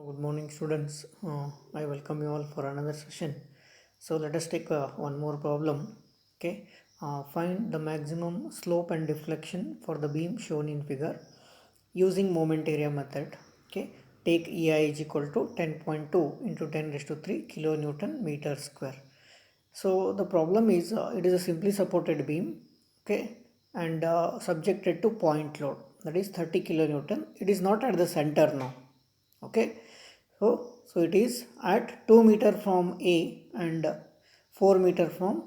Good morning, students. I welcome you all for another session. So let us take one more problem. Okay, find the maximum slope and deflection for the beam shown in figure using moment area method. Okay, take EI is equal to 10.2 into 10 raised to 3 kilonewton meter square. So the problem is it is a simply supported beam. Okay, and subjected to point load, that is 30 kilonewton. It is not at the center now. Okay, so it is at 2 meter from A and 4 meter from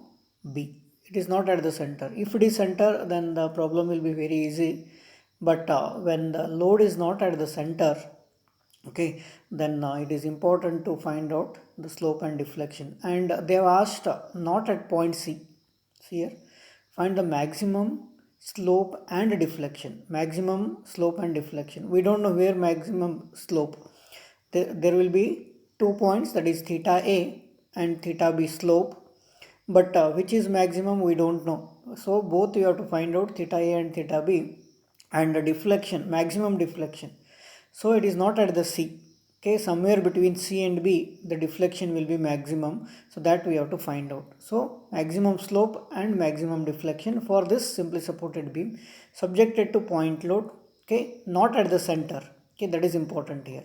B. It is not at the center. If it is center, then the problem will be very easy. But when the load is not at the center, okay, then it is important to find out the slope and deflection. And they have asked not at point C. See here, find the maximum slope and deflection. Maximum slope and deflection. We don't know where maximum slope. There will be 2 points, that is theta A and theta B slope, but which is maximum we don't know. So both you have to find out theta A and theta B, and the deflection, maximum deflection. So it is not at the C. Okay, somewhere between C and B the deflection will be maximum, so that we have to find out. So maximum slope and maximum deflection for this simply supported beam subjected to point load. Okay, not at the center. Okay, that is important here.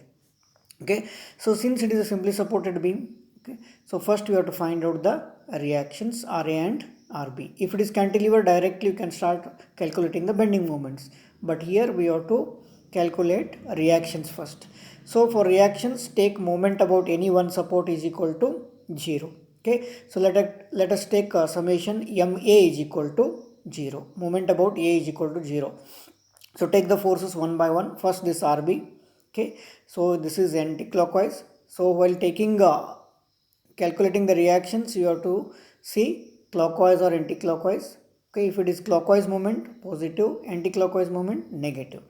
Okay, so since it is a simply supported beam, okay, so first we have to find out the reactions Ra and Rb. If it is cantilever, directly you can start calculating the bending moments, but here we have to calculate reactions first. So for reactions, take moment about any one support is equal to 0. Okay, so let us take summation Ma is equal to 0. Moment about A is equal to 0. So take the forces one by one. First this Rb. Okay, so this is anti-clockwise. So while taking calculating the reactions, you have to see clockwise or anti-clockwise. Okay, if it is clockwise moment, positive; anti-clockwise moment, negative.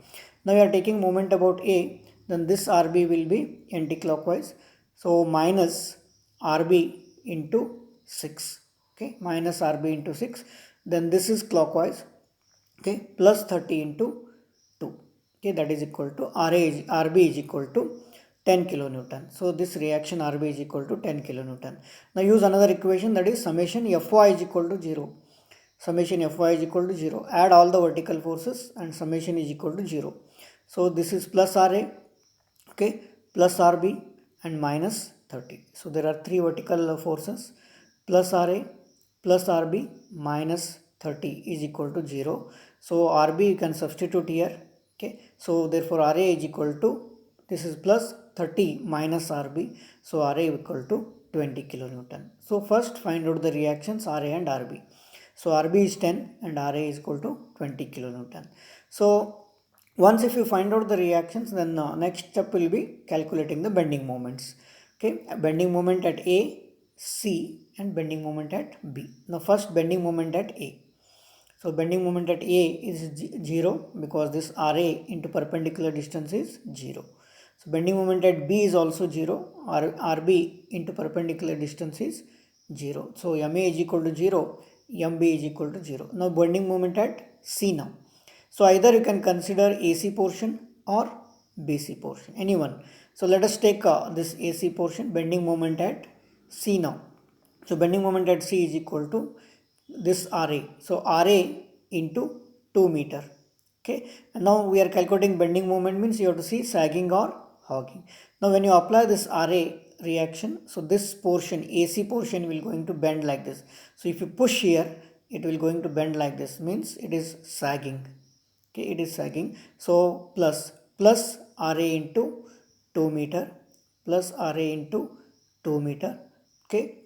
Now you are taking moment about A, then this Rb will be anti-clockwise. So minus Rb into 6. Okay, minus Rb into 6. Then this is clockwise. Okay, plus 30 into 2. Okay, that is equal to Rb is equal to 10 kilonewton. So this reaction Rb is equal to 10 kilonewton. Now use another equation, that is summation Fy is equal to 0. Summation Fy is equal to 0. Add all the vertical forces and summation is equal to 0. So this is plus Ra, okay, plus Rb and minus 30. So there are three vertical forces, plus Ra plus Rb minus 30 is equal to 0. So Rb you can substitute here. Okay, so therefore Ra is equal to, this is plus 30 minus Rb, so Ra equal to 20 kilonewton. So first find out the reactions Ra and Rb. So Rb is 10 and Ra is equal to 20 kilonewton. So once if you find out the reactions, then next step will be calculating the bending moments. Okay, bending moment at A, C and bending moment at B. Now first bending moment at A. So bending moment at A is 0 because this Ra into perpendicular distance is 0. So bending moment at B is also 0. Rb into perpendicular distance is 0. So Ma is equal to 0, Mb is equal to 0. Now bending moment at C now. So either you can consider AC portion or BC portion, anyone. So let us take this AC portion, bending moment at C now. So bending moment at C is equal to this Ra. So Ra into 2 meter. Okay, and now we are calculating bending moment, means you have to see sagging or hogging. Now when you apply this Ra reaction, so this portion, AC portion, will going to bend like this. So if you push here, it will going to bend like this, means it is sagging. Okay, it is sagging. So plus Ra into 2 meter plus Ra into 2 meter. Okay,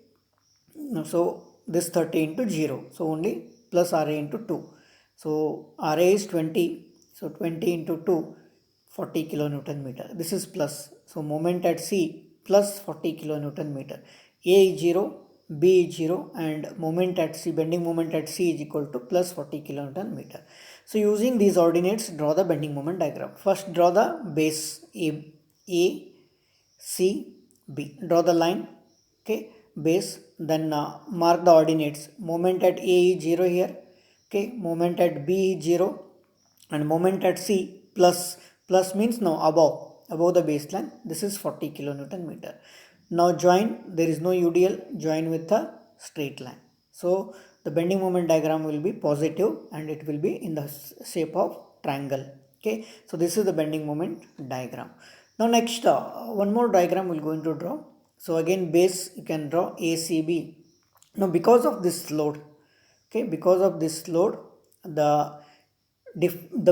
so this 30 into 0, so only plus Ra into 2. So Ra is 20, so 20 into 2, 40 kilonewton meter. This is plus. So moment at C plus 40 kilonewton meter. A is 0, B is 0 and moment at C, bending moment at C is equal to plus 40 kilonewton meter. So using these ordinates, draw the bending moment diagram. First draw the base A, C, B. Draw the line. Okay, base, then mark the ordinates. Moment at A is 0 here. Okay, moment at B is 0 and moment at C plus means now above. above the baseline. This is 40 kilonewton meter. Now join, there is no UDL, join with a straight line. So the bending moment diagram will be positive and it will be in the shape of triangle. Okay, so this is the bending moment diagram. Now next, one more diagram we're going to draw. So again, base you can draw ACB. Now because of this load, okay, because of this load, the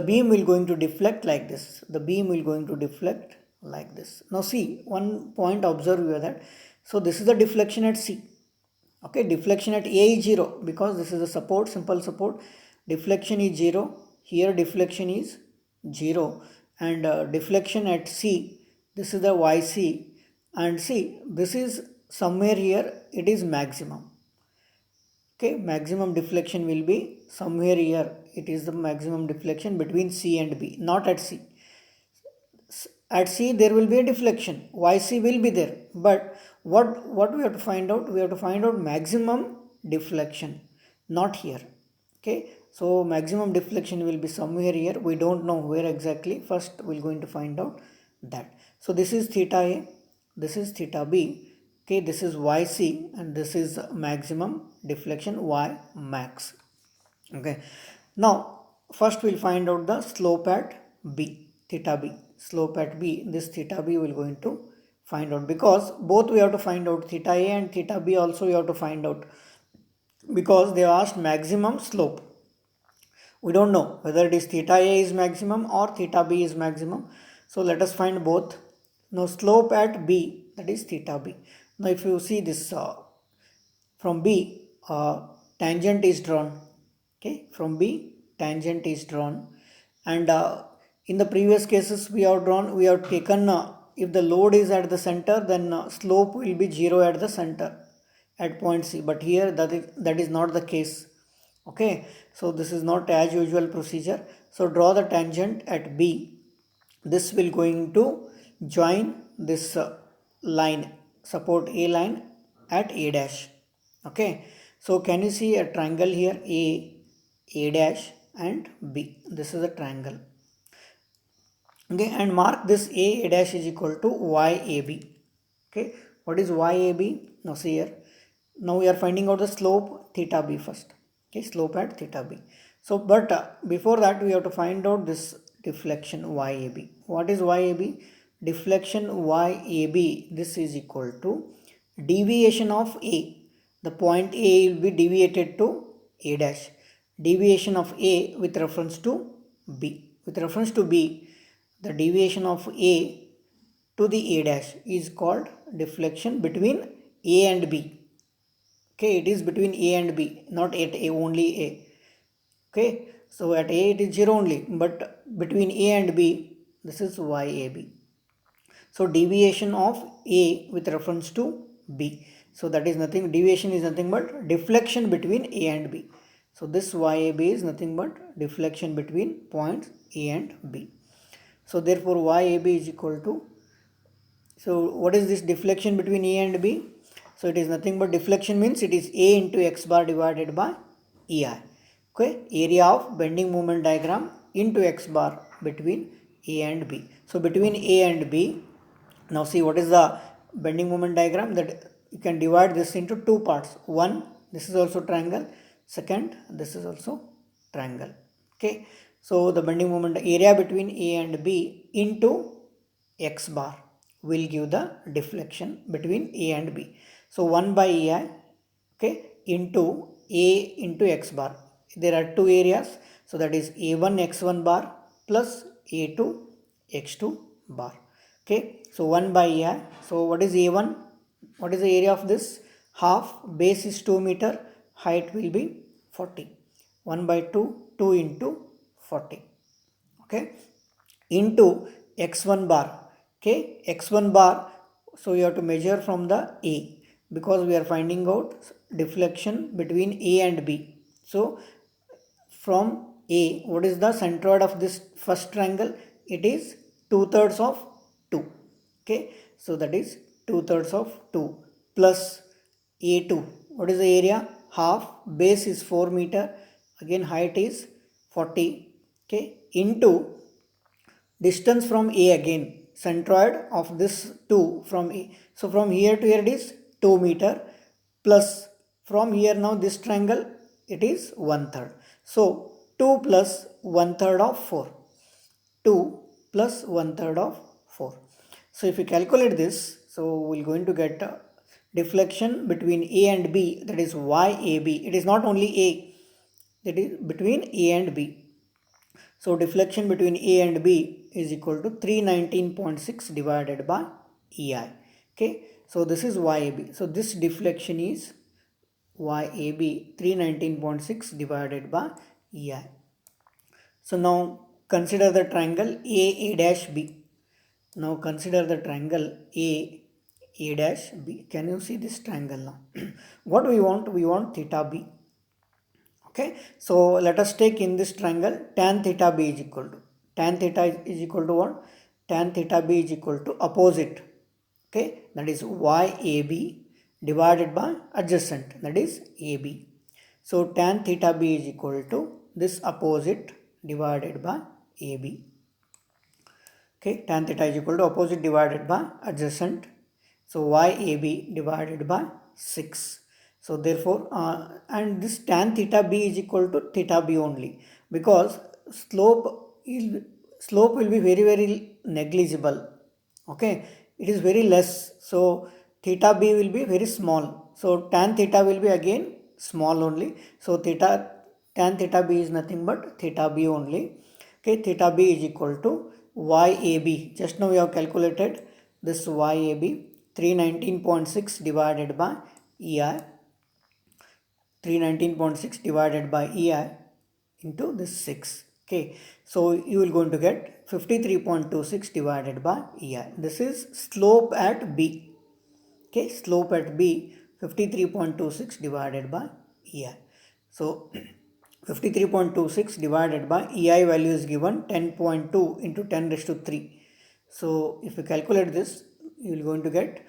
beam will going to deflect like this. The beam will going to deflect like this. Now see, one point observe here that, so this is the deflection at C. Okay, deflection at A is 0 because this is a support, simple support. Deflection is 0. Here deflection is 0. And deflection at C, this is the YC. And see, this is somewhere here, it is maximum. Okay, maximum deflection will be somewhere here. It is the maximum deflection between C and B, not at C. At C there will be a deflection, YC will be there, but what we have to find out? We have to find out maximum deflection, not here. Okay, so maximum deflection will be somewhere here. We don't know where exactly. First we're going to find out that. So this is theta A, this is theta B. Okay, this is YC and this is maximum deflection, Y max. Okay, now first we'll find out the slope at B, theta B. Slope at B, this theta B will going to find out, because both we have to find out, theta A and theta B also we have to find out, because they asked maximum slope. We don't know whether it is theta A is maximum or theta B is maximum. So let us find both. Now slope at B, that is theta B. Now if you see this, from B, tangent is drawn. Okay, from B, tangent is drawn. And in the previous cases we have taken, if the load is at the center, then slope will be 0 at the center at point C. But here that is not the case. Okay, so this is not as usual procedure. So draw the tangent at B. This will going to join this line, support A line at A dash. Okay, so can you see a triangle here, A dash and B? This is a triangle. Okay, and mark this A dash is equal to YAB. Okay, what is YAB? Now see here. Now we are finding out the slope theta B first. Okay, slope at theta B. So, but before that we have to find out this deflection YAB. What is YAB? Deflection YAB, this is equal to deviation of A. The point A will be deviated to A dash. Deviation of A with reference to B. With reference to B, the deviation of A to the A dash is called deflection between A and B. Okay, it is between A and B, not at A, only A. Okay, so at A it is 0 only, but between A and B, this is YAB. So deviation of A with reference to B. So that is nothing, deviation is nothing but deflection between A and B. So this YAB is nothing but deflection between points A and B. So therefore YAB is equal to, so what is this deflection between A and B? So it is nothing but deflection means it is A into x bar divided by EI. Okay, area of bending moment diagram into x bar between A and B. So between A and B, now see what is the bending moment diagram, that you can divide this into two parts. One, this is also triangle. Second, this is also triangle. Okay, so the bending moment area between A and B into x bar will give the deflection between A and B. So 1 by EI, okay, into A into x bar. There are two areas, so that is A1 x1 bar plus A2 x2 bar. Okay, so 1 by EI. So what is A1? What is the area of this? Half, base is 2 meter, height will be 40. 1 by 2, 2 into 40. Okay, into x1 bar. Okay, x1 bar, so you have to measure from the A, because we are finding out deflection between A and B. So from A, what is the centroid of this first triangle? It is 2/3 of 2. Okay, so that is 2/3 of 2 plus A2. What is the area? Half, base is 4 meter, again height is 40. Okay, into distance from A again. centroid of this 2 from so from here to here it is 2 meter, plus from here now this triangle it is 1/3. So 2 plus 1/3 of 4. 2 plus 1/3 of 4. So if we calculate this, so we're going to get deflection between A and B, that is YAB. It is not only A, that is between A and B. So deflection between A and B is equal to 319.6 divided by EI. Okay, so this is YAB. So this deflection is YAB 319.6 divided by EI. So now consider the triangle A dash B. Now consider the triangle A dash B. Can you see this triangle now? What we want? We want theta B. Okay, so let us take in this triangle tan theta B is equal to, tan theta is equal to what? Tan theta B is equal to opposite. Okay, that is YAB divided by adjacent, that is AB. So tan theta B is equal to this opposite divided by AB. Okay, tan theta is equal to opposite divided by adjacent. So YAB divided by 6. So therefore, and this tan theta B is equal to theta B only, because slope will be very, very negligible. Okay, it is very less. So theta B will be very small. So tan theta will be again small only. So tan theta B is nothing but theta B only. Okay, theta B is equal to YAB. Just now we have calculated this YAB 319.6 divided by EI. 319.6 divided by EI into this 6. Okay, so you will going to get 53.26 divided by EI. This is slope at B. Okay, slope at B 53.26 divided by EI. So 53.26 divided by EI value is given 10.2 into 10 raised to 3. So if you calculate this, you will going to get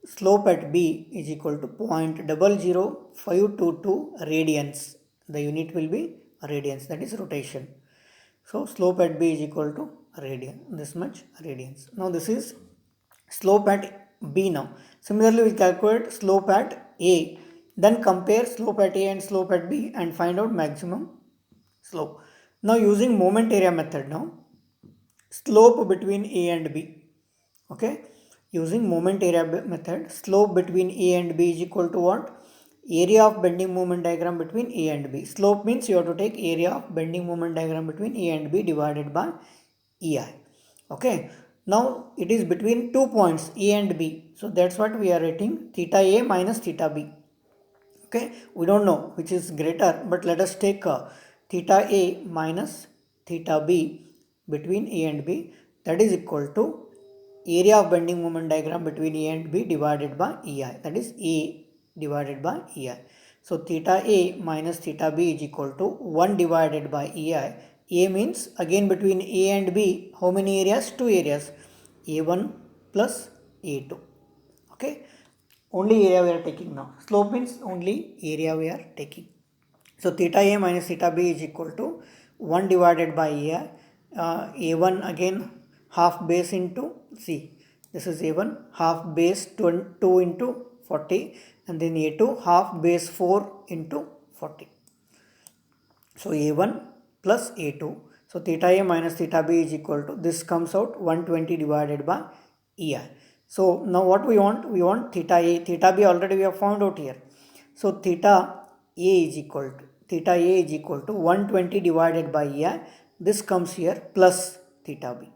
slope at B is equal to 0.00522 radians. The unit will be radians, that is rotation. So slope at B is equal to radian, this much radians. Now this is slope at B now. Similarly, we calculate slope at A. Then compare slope at A and slope at B and find out maximum slope. Now using moment area method now, slope between A and B. Okay, using moment area method, slope between A and B is equal to what? Area of bending moment diagram between A and B. Slope means you have to take area of bending moment diagram between A and B divided by EI. Okay, now it is between 2 points A and B. So that's what we are writing, theta A minus theta B. Okay, we don't know which is greater, but let us take theta A minus theta B between A and B, that is equal to area of bending moment diagram between A and B divided by EI, that is A divided by EI. So theta A minus theta B is equal to 1 divided by EI. A means again between A and B, how many areas? 2 areas, A1 plus A2. Okay, only area we are taking now. Slope means only area we are taking. So theta A minus theta B is equal to 1 divided by EI. A1 again half base into C. This is A1 half base 2 into 40, and then A2 half base 4 into 40. So A1 plus A2. So theta A minus theta B is equal to, this comes out 120 divided by EI. So now what we want? We want theta A. Theta B already we have found out here. So theta A is equal to 120 divided by EI. This comes here plus theta B.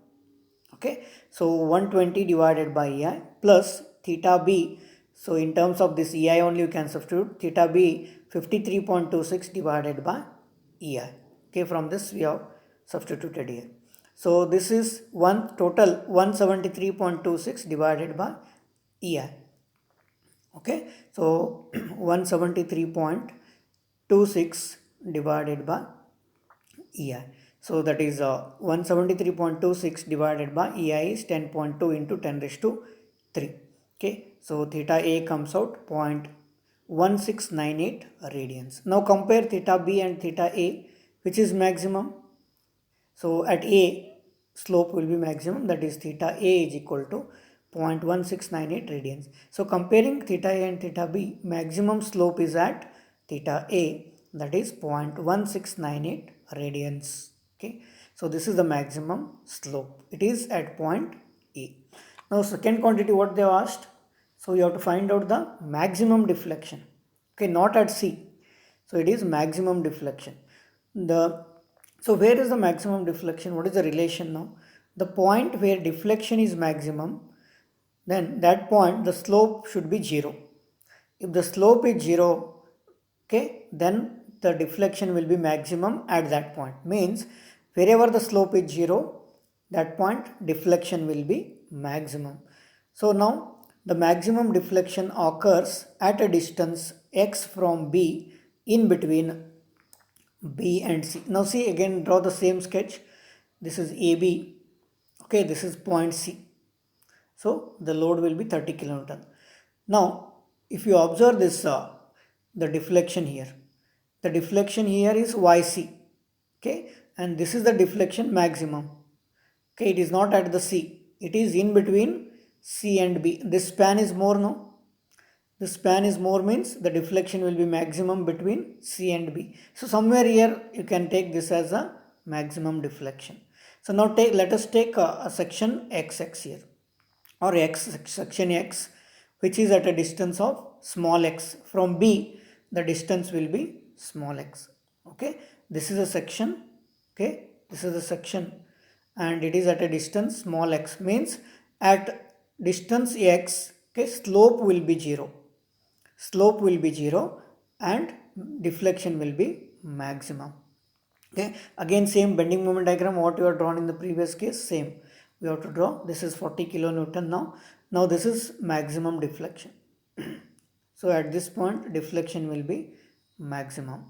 Okay, so 120 divided by EI plus theta B. So in terms of this EI only you can substitute theta B 53.26 divided by EI. Okay, from this we have substituted here. So this is total 173.26 divided by EI. Okay, so 173.26 divided by EI. So that is 173.26 divided by EI is 10.2 into 10 raised to 3. Okay, so theta A comes out 0.1698 radians. Now compare theta B and theta A, which is maximum. So at A, slope will be maximum, that is theta A is equal to 0.1698 radians. So comparing theta A and theta B, maximum slope is at theta A, that is 0.1698 radians. Okay, so this is the maximum slope. It is at point A. Now second quantity what they have asked, so you have to find out the maximum deflection. Okay, not at C. So it is maximum deflection. So where is the maximum deflection? What is the relation now? The point where deflection is maximum, then that point the slope should be 0. If the slope is 0, okay, then the deflection will be maximum at that point. Means wherever the slope is 0, that point deflection will be maximum. So now the maximum deflection occurs at a distance x from B in between B and C. Now see, again draw the same sketch. This is AB. Okay, this is point C. So the load will be 30 kilonewton. Now if you observe this, the deflection here. The deflection here is YC. Okay, and this is the deflection maximum. Okay, it is not at the C. It is in between C and B. This span is more, no? The span is more means the deflection will be maximum between C and B. So somewhere here you can take this as a maximum deflection. So now let us take a section XX here, or section X, which is at a distance of small x. From B the distance will be small x. Okay, this is a section. Okay, this is a section and it is at a distance small x, means at distance x, okay, slope will be 0. Slope will be 0 and deflection will be maximum. Okay, again same bending moment diagram what you have drawn in the previous case, same we have to draw. This is 40 kilonewton now. Now this is maximum deflection. So at this point deflection will be maximum.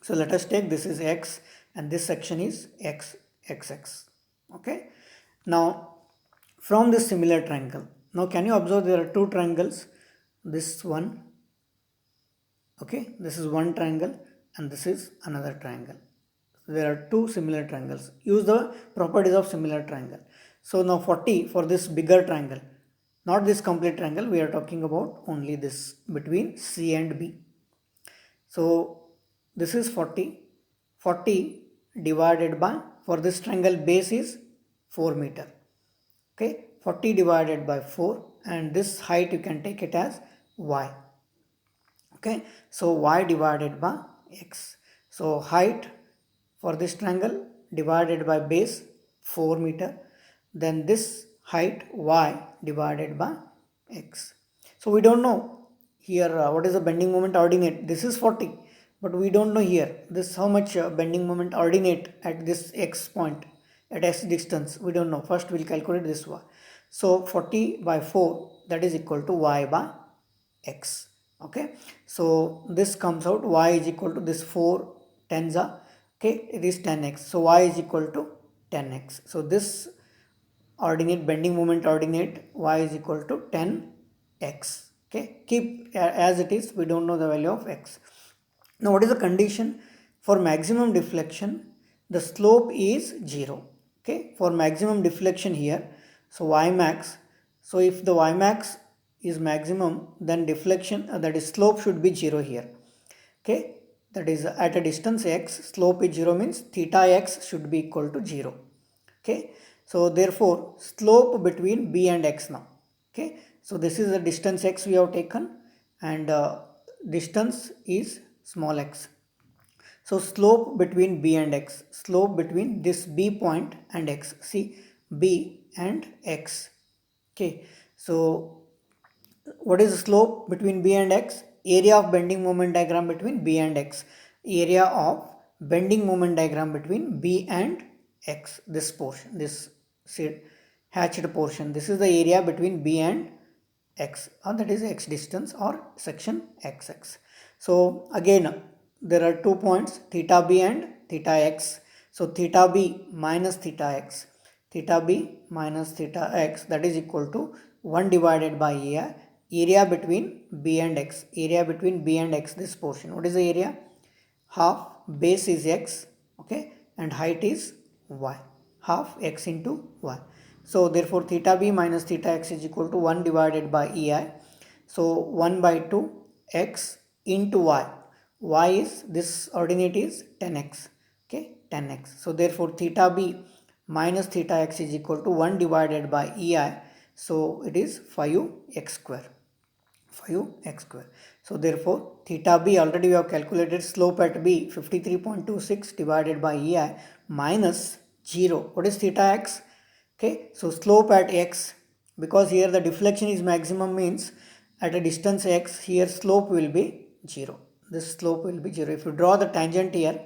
So let us take this is x and this section is xx. Okay, now from this similar triangle, now can you observe there are two triangles, this one, okay, this is one triangle and this is another triangle. There are two similar triangles. Use the properties of similar triangle. So now 40 for this bigger triangle, not this complete triangle, we are talking about only this between C and B. So this is 40 divided by, for this triangle base is 4 meter. Okay, 40 divided by 4 and this height you can take it as y. Okay, so y divided by x. So height for this triangle divided by base 4 meter, then this height y divided by x. So we don't know here what is the bending moment ordinate. This is 40, but we don't know here this how much bending moment ordinate at this x point, at x distance we don't know. First we'll calculate this one. So 40 by 4, that is equal to y by x. Okay, so this comes out y is equal to this 4 tens are, okay, it is 10x. So y is equal to 10x. So this ordinate bending moment ordinate y is equal to 10x. Okay, keep as it is, we don't know the value of x. Now what is the condition for maximum deflection? The slope is 0. Okay, for maximum deflection here, so y max, so if the y max is maximum, then deflection, that is slope should be 0 here. Okay, that is at a distance x, slope is 0 means theta x should be equal to 0. Okay, so therefore slope between B and x now. Okay, so this is the distance x we have taken and distance is small x. So slope between B and x, slope between this B point and x, see B and x. Okay, so what is the slope between B and x? Area of bending moment diagram between B and x. Area of bending moment diagram between B and x. This portion, this hatched portion. This is the area between B and x, or that is x distance or section xx. So again there are 2 points, theta B and theta x. So theta B minus theta x. Theta B minus theta x, that is equal to 1 divided by area between B and x. Area between B and x, this portion. What is the area? Half base is x, okay, and height is y. half x into y. So therefore theta b minus theta x is equal to 1 divided by ei. So 1 by 2 x into y. Y is, this ordinate is 10x. Okay, 10x. So therefore theta b minus theta x is equal to 1 divided by ei. So it is 5x square. 5x square. So therefore theta b, already we have calculated slope at b, 53.26 divided by ei minus 0. What is theta x? Okay, so slope at x, because here the deflection is maximum, means at a distance x, here slope will be 0. This slope will be 0. If you draw the tangent here,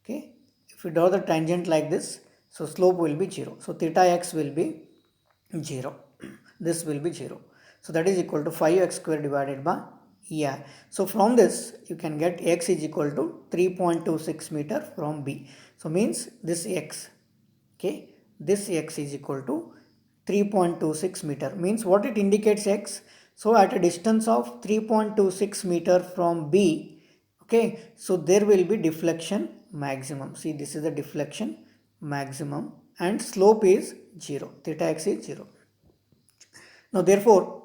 okay, if you draw the tangent like this, so slope will be 0. So theta x will be 0. This will be 0. So that is equal to 5x square divided by ei. So from this you can get x is equal to 3.26 meter from b. So means this x, okay, this x is equal to 3.26 meter, means what it indicates x. So at a distance of 3.26 meter from b, okay, so there will be deflection maximum. See, this is the deflection maximum and slope is 0. Theta x is 0. Now therefore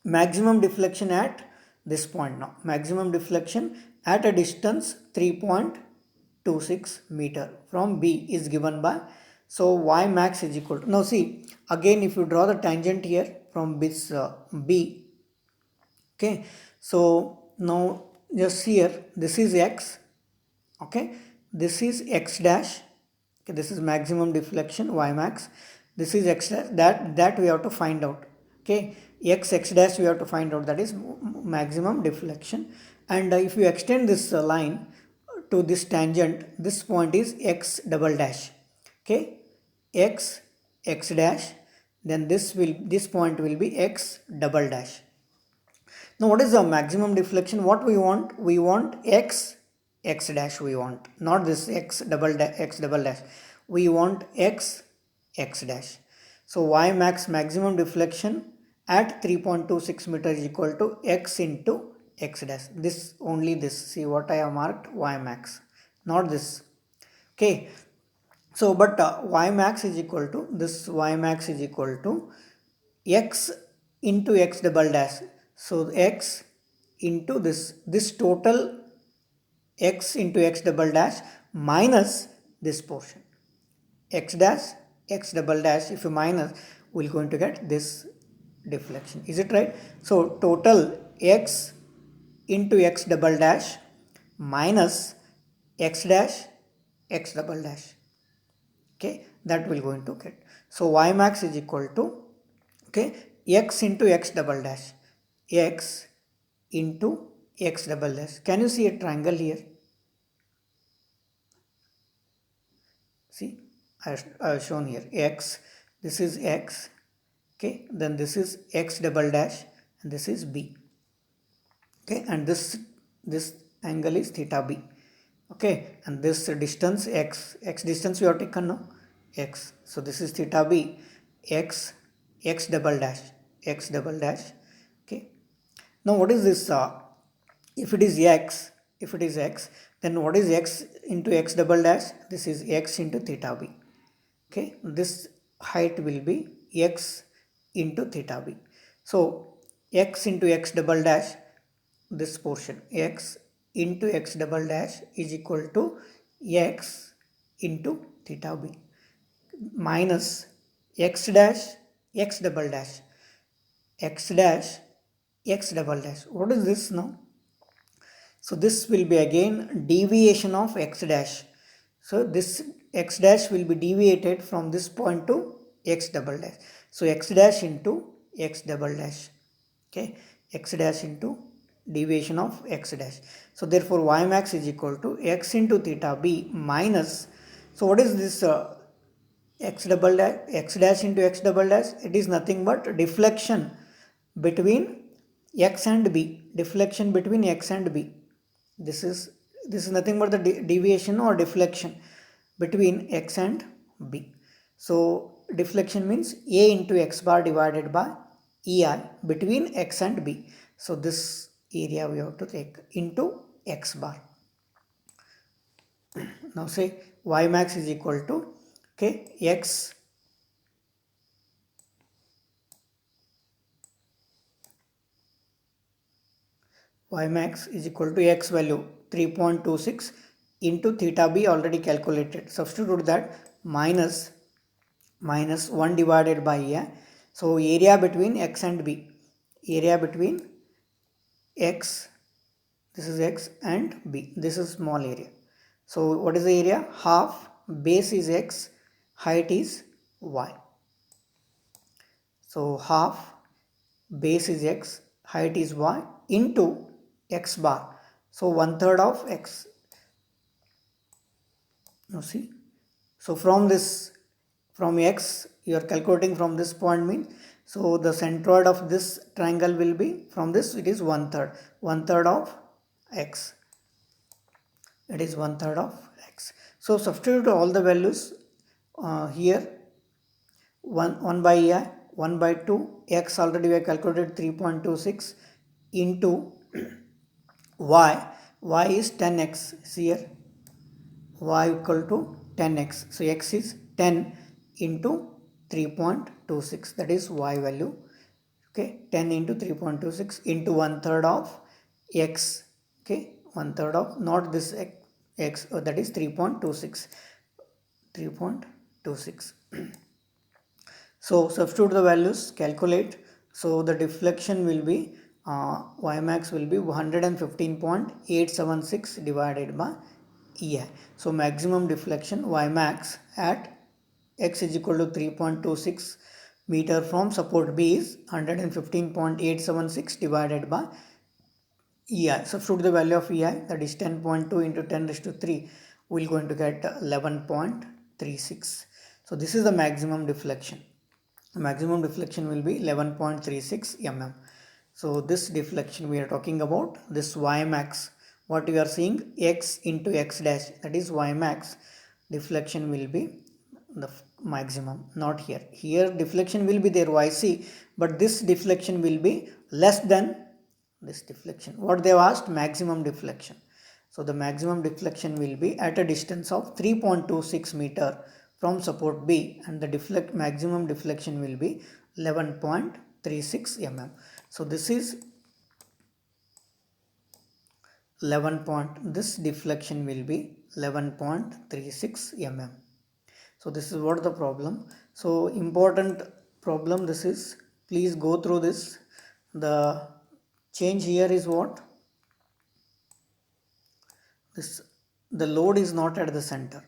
maximum deflection at this point, now maximum deflection at a distance 3.26 meter from b is given by, so y max is equal to, now see again if you draw the tangent here from this b, okay, so now just here this is x, okay, this is x dash, okay, this is maximum deflection y max, this is x dash, that we have to find out, okay, x dash we have to find out, that is maximum deflection. And if you extend this line to this tangent, this point is x double dash, okay, x dash, then this point will be x double dash. Now what is the maximum deflection? What we want? We want x dash, we want, not this x double dash, we want x dash. So y max, maximum deflection at 3.26 meter is equal to x into x dash. This, only this, see what I have marked, y max, not this, okay. So but y max is equal to, this y max is equal to x into x double dash. So x into this total x into x double dash minus this portion x dash x double dash, if you minus, we're going to get this deflection. Is it right? So total x into x double dash minus x dash x double dash, okay, that we're going to get. So y max is equal to, okay, x into x double dash, x into x double dash. Can you see a triangle here? See, I have shown here x, this is x, okay, then this is x double dash and this is b, okay, and this angle is theta b, okay, and this distance x distance we have taken now, x, so this is theta b, x double dash, okay. Now what is this, if it is x, then what is x into x double dash? This is x into theta b, okay, this height will be x into theta b. So x into x double dash, this portion x into x double dash is equal to x into theta b minus x dash x double dash, x dash x double dash. What is this now? So this will be again deviation of x dash. So this x dash will be deviated from this point to x double dash. So x dash into x double dash, okay, x dash into deviation of x dash. So therefore y max is equal to x into theta b minus, so what is this x dash into x double dash? It is nothing but deflection between x and b, deflection between x and b. This is nothing but the deviation or deflection between x and b. So deflection means a into x bar divided by ei between x and b. So this area we have to take into x bar. Now say y max is equal to Okay, x y max is equal to x value 3.26 into theta b already calculated. Substitute that minus 1 divided by a. So area between x and b, area between x, this is x, and b, this is small area. So what is the area? Half base is x, height is y. So half base is x, height is y, into x bar. So 1/3 of x. Now see, so from this, from x you are calculating from this point means, so the centroid of this triangle will be, from this it is 1/3 of x, it is 1/3 of x. So substitute all the values here. 1 by a, 1 by 2, x already we have calculated 3.26 into y is 10x, see here, y equal to 10x, so x is 10 into 3.26, that is y value. Okay, 10 into 3.26 into 1/3 of x. Okay, 1/3 of, not this x, that is 3.26. So substitute the values, calculate. So the deflection will be y max will be 115.876 divided by EI. So maximum deflection y max at x is equal to 3.26 meter from support B is 115.876 divided by EI. Substitute the value of EI, that is 10.2 into 10 raised to 3. We're going to get 11.36. So this is the maximum deflection. Maximum deflection will be 11.36 mm. So this deflection we are talking about, this y max, what we are seeing, x into x dash, that is y max deflection will be the maximum, not here. Here deflection will be there, yc, but this deflection will be less than this deflection. What they have asked, maximum deflection. So the maximum deflection will be at a distance of 3.26 meter from support B, and the maximum deflection will be 11.36 mm. So this is 11 point, this deflection will be 11.36 mm. So this is what the problem. So important problem this is, please go through this. The change here is what? The load is not at the center.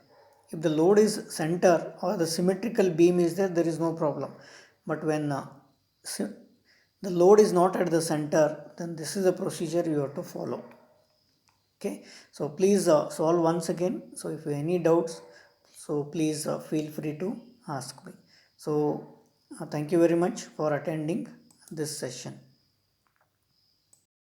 If the load is center or the symmetrical beam is there is no problem. But when the load is not at the center, then this is the procedure you have to follow. Okay, so please solve once again. So if you have any doubts, so please feel free to ask me. So thank you very much for attending this session.